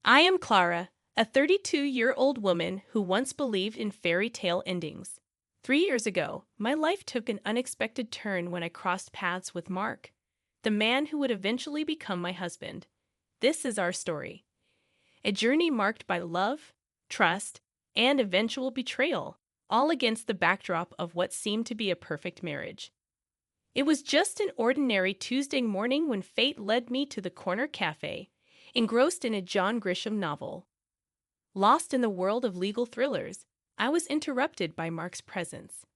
I am Clara, a 32-year-old woman who once believed in fairy tale endings. 3 years ago, my life took an unexpected turn when I crossed paths with Mark, the man who would eventually become my husband. This is our story. A journey marked by love, trust, and eventual betrayal, all against the backdrop of what seemed to be a perfect marriage. It was just an ordinary Tuesday morning when fate led me to the corner cafe, engrossed in a John Grisham novel. Lost in the world of legal thrillers, I was interrupted by Mark's presence.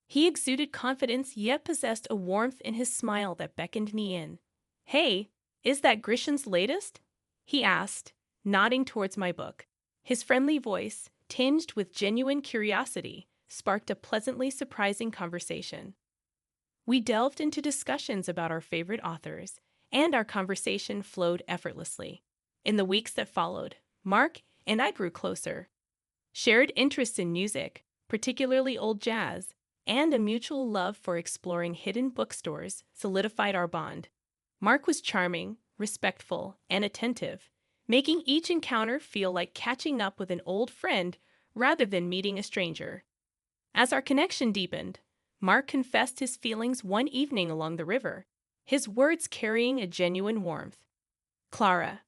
He exuded confidence yet possessed a warmth in his smile that beckoned me in. "Hey, is that Grisham's latest?" he asked, nodding towards my book. His friendly voice, tinged with genuine curiosity, sparked a pleasantly surprising conversation. We delved into discussions about our favorite authors, and our conversation flowed effortlessly. In the weeks that followed, Mark and I grew closer. Shared interests in music, particularly old jazz, and a mutual love for exploring hidden bookstores solidified our bond. Mark was charming, respectful, and attentive, making each encounter feel like catching up with an old friend rather than meeting a stranger. As our connection deepened, Mark confessed his feelings one evening along the river, his words carrying a genuine warmth. "Clara,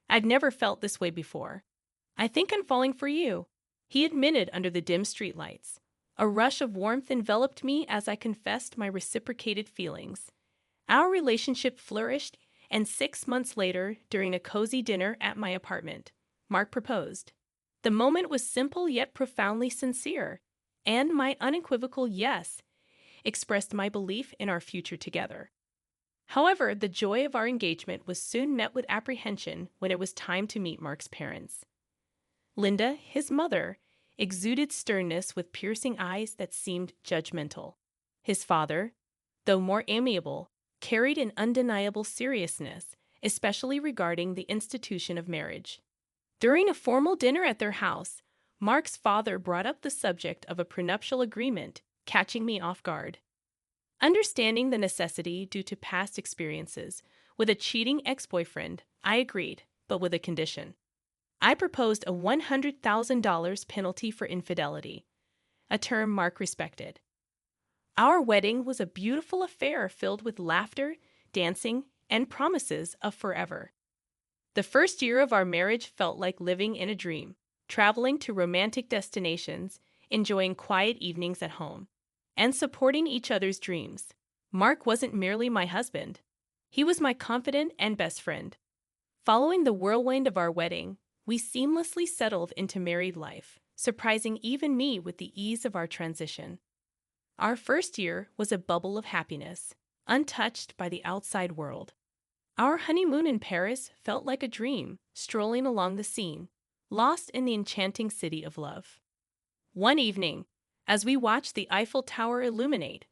I've never felt this way before. I think I'm falling for you," he admitted under the dim streetlights. A rush of warmth enveloped me as I confessed my reciprocated feelings. Our relationship flourished, and 6 months later, during a cozy dinner at my apartment, Mark proposed. The moment was simple yet profoundly sincere, and my unequivocal yes expressed my belief in our future together. However, the joy of our engagement was soon met with apprehension when it was time to meet Mark's parents. Linda, his mother, exuded sternness with piercing eyes that seemed judgmental. His father, though more amiable, carried an undeniable seriousness, especially regarding the institution of marriage. During a formal dinner at their house, Mark's father brought up the subject of a prenuptial agreement, catching me off guard. Understanding the necessity due to past experiences with a cheating ex-boyfriend, I agreed, but with a condition. I proposed a $100,000 penalty for infidelity, a term Mark respected. Our wedding was a beautiful affair filled with laughter, dancing, and promises of forever. The first year of our marriage felt like living in a dream, traveling to romantic destinations, enjoying quiet evenings at home, and supporting each other's dreams. Mark wasn't merely my husband. He was my confidant and best friend. Following the whirlwind of our wedding, we seamlessly settled into married life, surprising even me with the ease of our transition. Our first year was a bubble of happiness, untouched by the outside world. Our honeymoon in Paris felt like a dream, strolling along the Seine, lost in the enchanting city of love. One evening, as we watched the Eiffel Tower illuminate,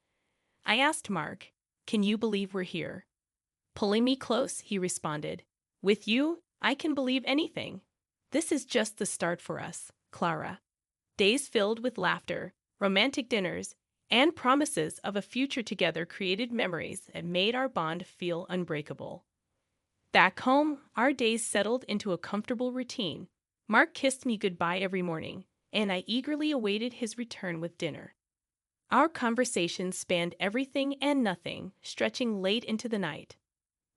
I asked Mark, "Can you believe we're here?" Pulling me close, he responded, "With you, I can believe anything. This is just the start for us, Clara." Days filled with laughter, romantic dinners, and promises of a future together created memories that made our bond feel unbreakable. Back home, our days settled into a comfortable routine. Mark kissed me goodbye every morning, and I eagerly awaited his return with dinner. Our conversations spanned everything and nothing, stretching late into the night.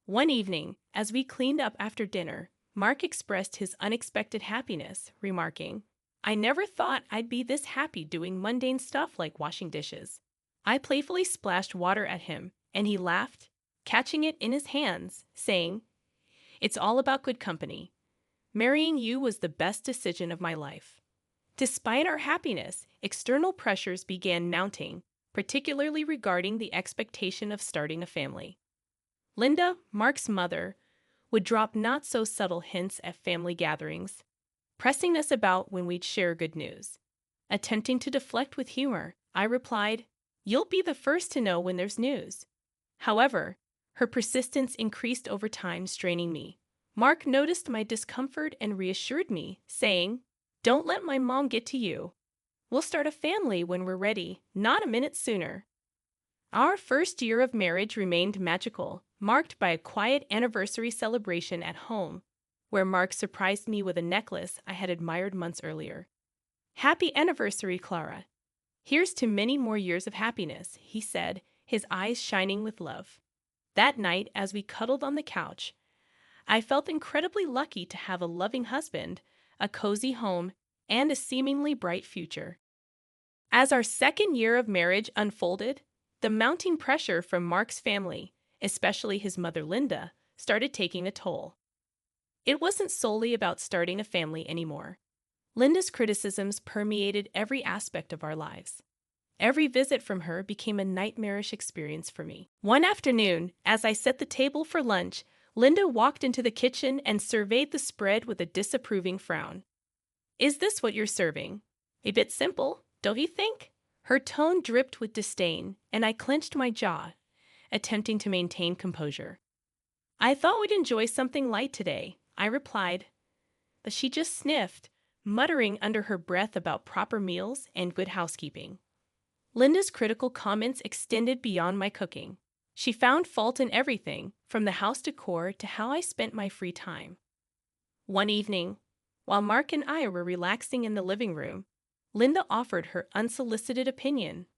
One evening, as we cleaned up after dinner, Mark expressed his unexpected happiness, remarking, "I never thought I'd be this happy doing mundane stuff like washing dishes." I playfully splashed water at him, and he laughed, catching it in his hands, saying, "It's all about good company. Marrying you was the best decision of my life." Despite our happiness, external pressures began mounting, particularly regarding the expectation of starting a family. Linda, Mark's mother, would drop not-so-subtle hints at family gatherings, pressing us about when we'd share good news. Attempting to deflect with humor, I replied, "You'll be the first to know when there's news." However, her persistence increased over time, straining me. Mark noticed my discomfort and reassured me, saying, "Don't let my mom get to you. We'll start a family when we're ready, not a minute sooner." Our first year of marriage remained magical, marked by a quiet anniversary celebration at home, where Mark surprised me with a necklace I had admired months earlier. "Happy anniversary, Clara. Here's to many more years of happiness," he said, his eyes shining with love. That night, as we cuddled on the couch, I felt incredibly lucky to have a loving husband, a cozy home, and a seemingly bright future. As our second year of marriage unfolded, the mounting pressure from Mark's family, especially his mother Linda, started taking a toll. It wasn't solely about starting a family anymore. Linda's criticisms permeated every aspect of our lives. Every visit from her became a nightmarish experience for me. One afternoon, as I set the table for lunch, Linda walked into the kitchen and surveyed the spread with a disapproving frown. "Is this what you're serving? A bit simple, don't you think?" Her tone dripped with disdain, and I clenched my jaw, attempting to maintain composure. "I thought we'd enjoy something light today," I replied, but she just sniffed, muttering under her breath about proper meals and good housekeeping. Linda's critical comments extended beyond my cooking. She found fault in everything, from the house decor to how I spent my free time. One evening, while Mark and I were relaxing in the living room, Linda offered her unsolicited opinion.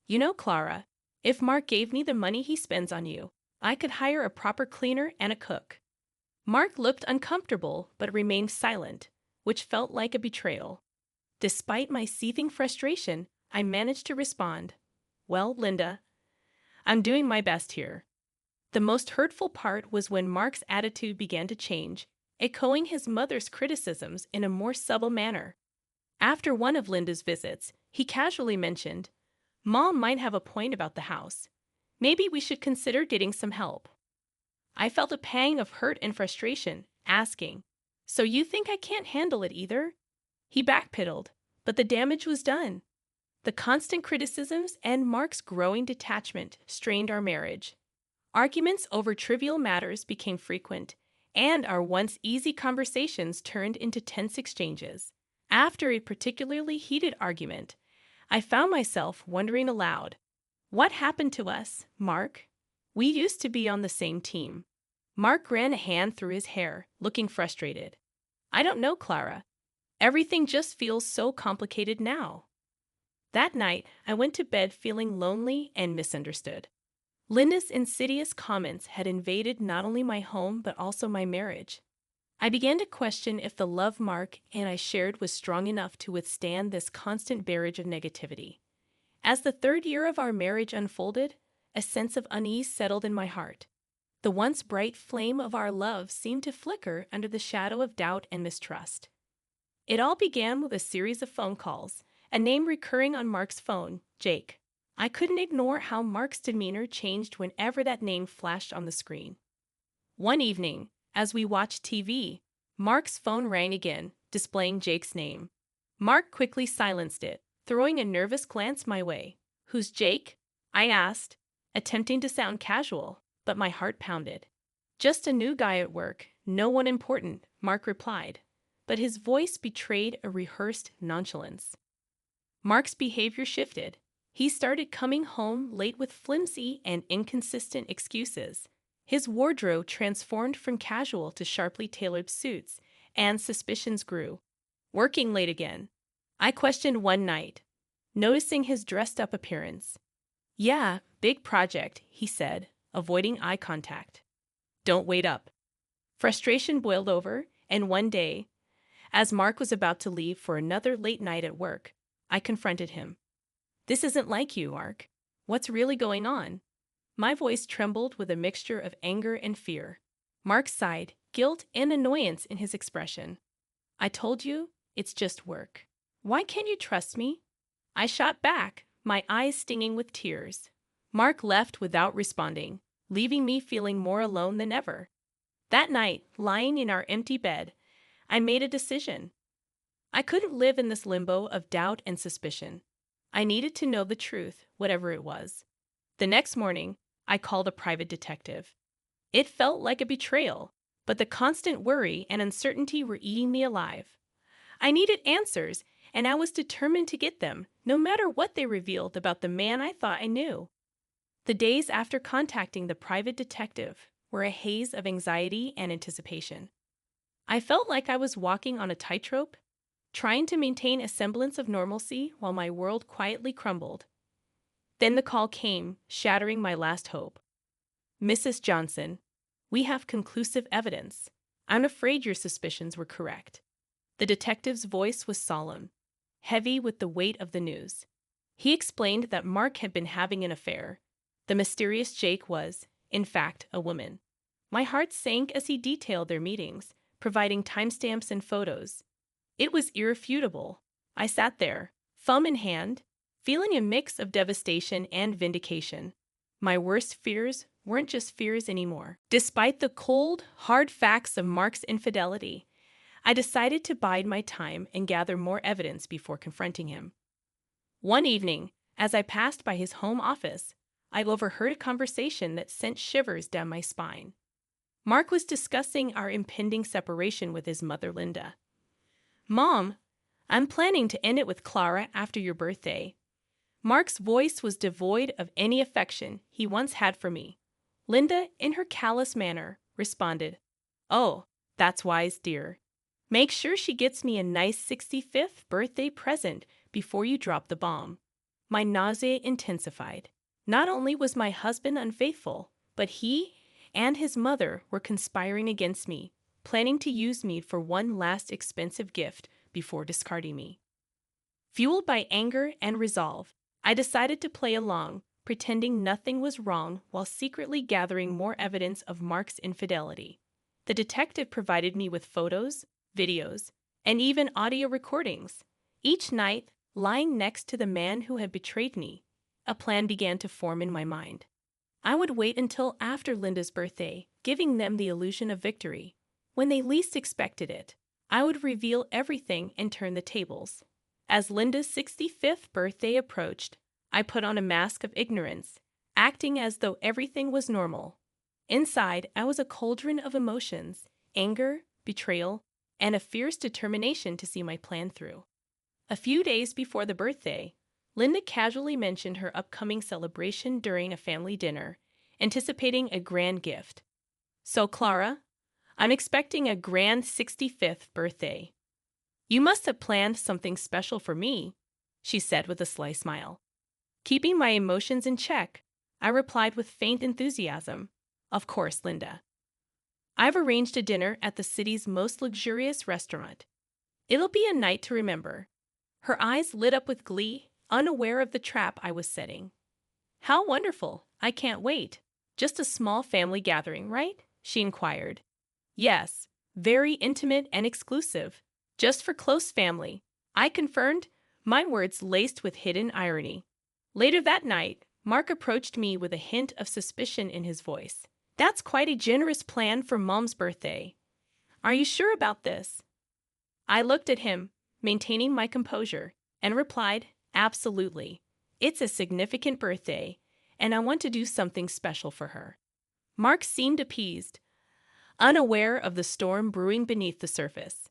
"You know, Clara, if Mark gave me the money he spends on you, I could hire a proper cleaner and a cook." Mark looked uncomfortable but remained silent, which felt like a betrayal. Despite my seething frustration, I managed to respond, "Well, Linda, I'm doing my best here." The most hurtful part was when Mark's attitude began to change, echoing his mother's criticisms in a more subtle manner. After one of Linda's visits, he casually mentioned, "Mom might have a point about the house. Maybe we should consider getting some help." I felt a pang of hurt and frustration, asking, "So you think I can't handle it either?" He backpedaled, but the damage was done. The constant criticisms and Mark's growing detachment strained our marriage. Arguments over trivial matters became frequent, and our once easy conversations turned into tense exchanges. After a particularly heated argument, I found myself wondering aloud, "What happened to us, Mark? We used to be on the same team." Mark ran a hand through his hair, looking frustrated. "I don't know, Clara. Everything just feels so complicated now." That night, I went to bed feeling lonely and misunderstood. Linda's insidious comments had invaded not only my home but also my marriage. I began to question if the love Mark and I shared was strong enough to withstand this constant barrage of negativity. As the third year of our marriage unfolded, a sense of unease settled in my heart. The once bright flame of our love seemed to flicker under the shadow of doubt and mistrust. It all began with a series of phone calls, a name recurring on Mark's phone, Jake. I couldn't ignore how Mark's demeanor changed whenever that name flashed on the screen. One evening, as we watched TV, Mark's phone rang again, displaying Jake's name. Mark quickly silenced it, throwing a nervous glance my way. "Who's Jake?" I asked, attempting to sound casual, but my heart pounded. "Just a new guy at work, no one important," Mark replied, but his voice betrayed a rehearsed nonchalance. Mark's behavior shifted. He started coming home late with flimsy and inconsistent excuses. His wardrobe transformed from casual to sharply tailored suits, and suspicions grew. Working late again. I questioned one night, noticing his dressed-up appearance. "Yeah, big project," he said, avoiding eye contact. "Don't wait up." Frustration boiled over, and one day, as Mark was about to leave for another late night at work, I confronted him. "This isn't like you, Mark. What's really going on?" My voice trembled with a mixture of anger and fear. Mark sighed, guilt and annoyance in his expression. "I told you, it's just work. Why can't you trust me?" I shot back, my eyes stinging with tears. Mark left without responding, leaving me feeling more alone than ever. That night, lying in our empty bed, I made a decision. I couldn't live in this limbo of doubt and suspicion. I needed to know the truth, whatever it was. The next morning, I called a private detective. It felt like a betrayal, but the constant worry and uncertainty were eating me alive. I needed answers, and I was determined to get them, no matter what they revealed about the man I thought I knew. The days after contacting the private detective were a haze of anxiety and anticipation. I felt like I was walking on a tightrope, trying to maintain a semblance of normalcy while my world quietly crumbled. Then the call came, shattering my last hope. "Mrs. Johnson, we have conclusive evidence. I'm afraid your suspicions were correct." The detective's voice was solemn, heavy with the weight of the news. He explained that Mark had been having an affair. The mysterious Jake was, in fact, a woman. My heart sank as he detailed their meetings, providing timestamps and photos. It was irrefutable. I sat there, thumb in hand, feeling a mix of devastation and vindication. My worst fears weren't just fears anymore. Despite the cold, hard facts of Mark's infidelity, I decided to bide my time and gather more evidence before confronting him. One evening, as I passed by his home office, I overheard a conversation that sent shivers down my spine. Mark was discussing our impending separation with his mother, Linda. "Mom, I'm planning to end it with Clara after your birthday." Mark's voice was devoid of any affection he once had for me. Linda, in her callous manner, responded, "Oh, that's wise, dear. Make sure she gets me a nice 65th birthday present before you drop the bomb." My nausea intensified. Not only was my husband unfaithful, but he and his mother were conspiring against me, planning to use me for one last expensive gift before discarding me. Fueled by anger and resolve, I decided to play along, pretending nothing was wrong while secretly gathering more evidence of Mark's infidelity. The detective provided me with photos, videos, and even audio recordings. Each night, lying next to the man who had betrayed me, a plan began to form in my mind. I would wait until after Linda's birthday, giving them the illusion of victory. When they least expected it, I would reveal everything and turn the tables. As Linda's 65th birthday approached, I put on a mask of ignorance, acting as though everything was normal. Inside, I was a cauldron of emotions, anger, betrayal, and a fierce determination to see my plan through. A few days before the birthday, Linda casually mentioned her upcoming celebration during a family dinner, anticipating a grand gift. "So, Clara, I'm expecting a grand 65th birthday. You must have planned something special for me," she said with a sly smile. Keeping my emotions in check, I replied with faint enthusiasm, "Of course, Linda. I've arranged a dinner at the city's most luxurious restaurant. It'll be a night to remember." Her eyes lit up with glee, unaware of the trap I was setting. "How wonderful! I can't wait. Just a small family gathering, right?" she inquired. "Yes, very intimate and exclusive. Just for close family," I confirmed, my words laced with hidden irony. Later that night, Mark approached me with a hint of suspicion in his voice. "That's quite a generous plan for Mom's birthday. Are you sure about this?" I looked at him, maintaining my composure, and replied, "Absolutely. It's a significant birthday, and I want to do something special for her." Mark seemed appeased, unaware of the storm brewing beneath the surface.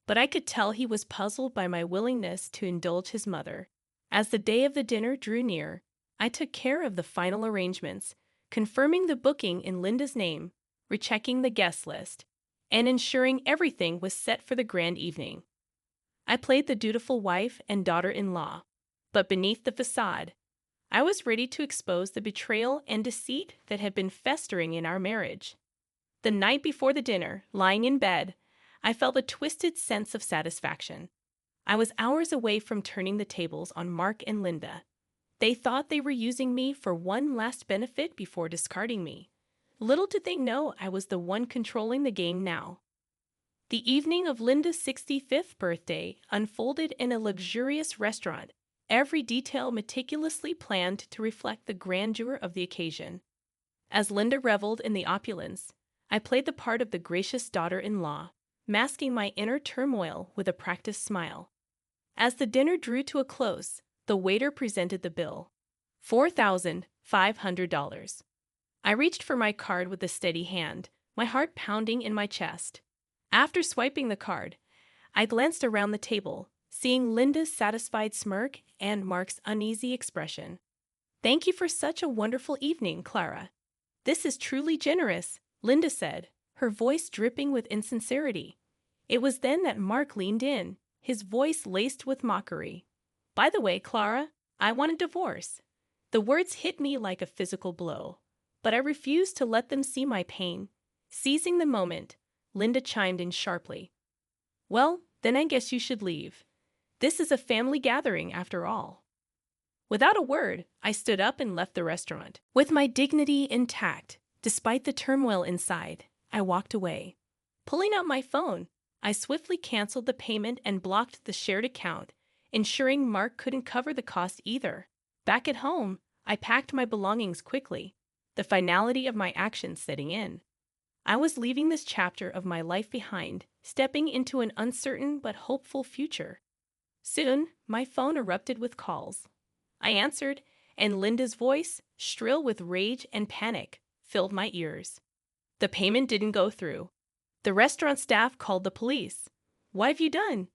But I could tell he was puzzled by my willingness to indulge his mother. As the day of the dinner drew near, I took care of the final arrangements, confirming the booking in Linda's name, rechecking the guest list, and ensuring everything was set for the grand evening. I played the dutiful wife and daughter-in-law, but beneath the facade, I was ready to expose the betrayal and deceit that had been festering in our marriage. The night before the dinner, lying in bed, I felt a twisted sense of satisfaction. I was hours away from turning the tables on Mark and Linda. They thought they were using me for one last benefit before discarding me. Little did they know I was the one controlling the game now. The evening of Linda's 65th birthday unfolded in a luxurious restaurant, every detail meticulously planned to reflect the grandeur of the occasion. As Linda reveled in the opulence, I played the part of the gracious daughter-in-law, masking my inner turmoil with a practiced smile. As the dinner drew to a close, the waiter presented the bill. $4,500. I reached for my card with a steady hand, my heart pounding in my chest. After swiping the card, I glanced around the table, seeing Linda's satisfied smirk and Mark's uneasy expression. "Thank you for such a wonderful evening, Clara. This is truly generous," Linda said, her voice dripping with insincerity. It was then that Mark leaned in, his voice laced with mockery. "By the way, Clara, I want a divorce." The words hit me like a physical blow, but I refused to let them see my pain. Seizing the moment, Linda chimed in sharply. "Well, then I guess you should leave. This is a family gathering after all." Without a word, I stood up and left the restaurant. With my dignity intact, despite the turmoil inside, I walked away. Pulling out my phone, I swiftly canceled the payment and blocked the shared account, ensuring Mark couldn't cover the cost either. Back at home, I packed my belongings quickly, the finality of my actions setting in. I was leaving this chapter of my life behind, stepping into an uncertain but hopeful future. Soon, my phone erupted with calls. I answered, and Linda's voice, shrill with rage and panic, filled my ears. The payment didn't go through. The restaurant staff called the police. "What have you done?"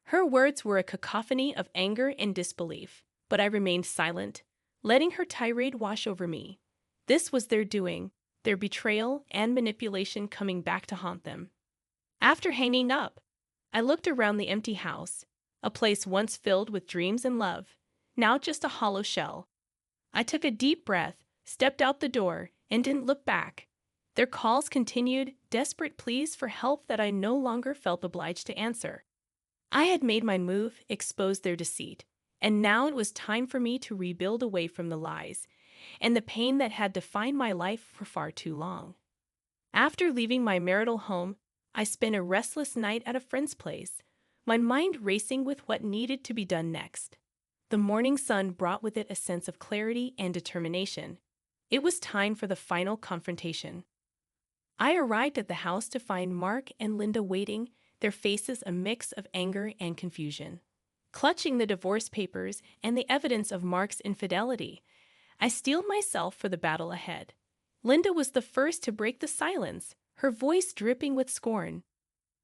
Her words were a cacophony of anger and disbelief, but I remained silent, letting her tirade wash over me. This was their doing, their betrayal and manipulation coming back to haunt them. After hanging up, I looked around the empty house, a place once filled with dreams and love, now just a hollow shell. I took a deep breath, stepped out the door, and didn't look back. Their calls continued, desperate pleas for help that I no longer felt obliged to answer. I had made my move, exposed their deceit, and now it was time for me to rebuild away from the lies and the pain that had defined my life for far too long. After leaving my marital home, I spent a restless night at a friend's place, my mind racing with what needed to be done next. The morning sun brought with it a sense of clarity and determination. It was time for the final confrontation. I arrived at the house to find Mark and Linda waiting, their faces a mix of anger and confusion. Clutching the divorce papers and the evidence of Mark's infidelity, I steeled myself for the battle ahead. Linda was the first to break the silence, her voice dripping with scorn.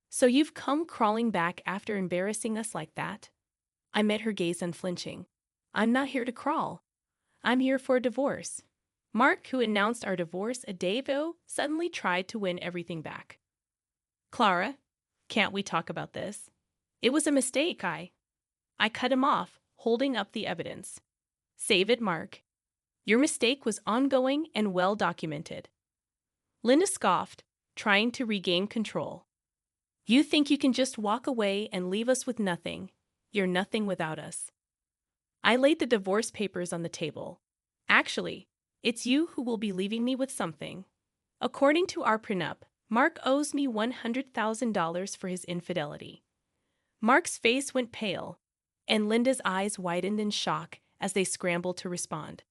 "So you've come crawling back after embarrassing us like that?" I met her gaze unflinching. "I'm not here to crawl. I'm here for a divorce." Mark, who announced our divorce a day ago, suddenly tried to win everything back. "Clara, can't we talk about this? It was a mistake, I cut him off, holding up the evidence. "Save it, Mark. Your mistake was ongoing and well documented." Linda scoffed, trying to regain control. "You think you can just walk away and leave us with nothing. You're nothing without us." I laid the divorce papers on the table. "Actually, it's you who will be leaving me with something. According to our prenup, Mark owes me $100,000 for his infidelity." Mark's face went pale, and Linda's eyes widened in shock as they scrambled to respond.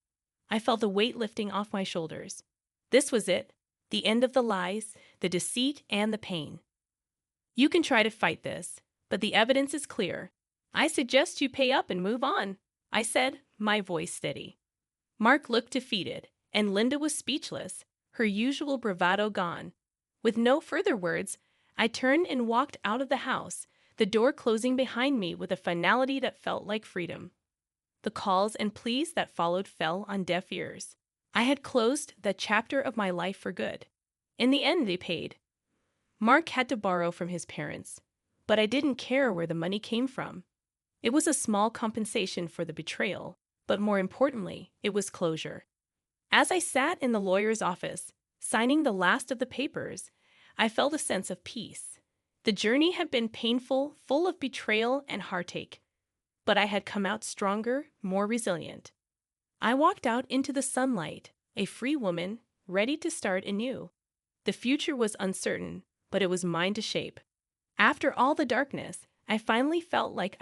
I felt the weight lifting off my shoulders. This was it, the end of the lies, the deceit, and the pain. "You can try to fight this, but the evidence is clear. I suggest you pay up and move on," I said, my voice steady. Mark looked defeated, and Linda was speechless, her usual bravado gone. With no further words, I turned and walked out of the house, the door closing behind me with a finality that felt like freedom. The calls and pleas that followed fell on deaf ears. I had closed that chapter of my life for good. In the end, they paid. Mark had to borrow from his parents, but I didn't care where the money came from. It was a small compensation for the betrayal, but more importantly, it was closure. As I sat in the lawyer's office, signing the last of the papers, I felt a sense of peace. The journey had been painful, full of betrayal and heartache, but I had come out stronger, more resilient. I walked out into the sunlight, a free woman, ready to start anew. The future was uncertain, but it was mine to shape. After all the darkness, I finally felt like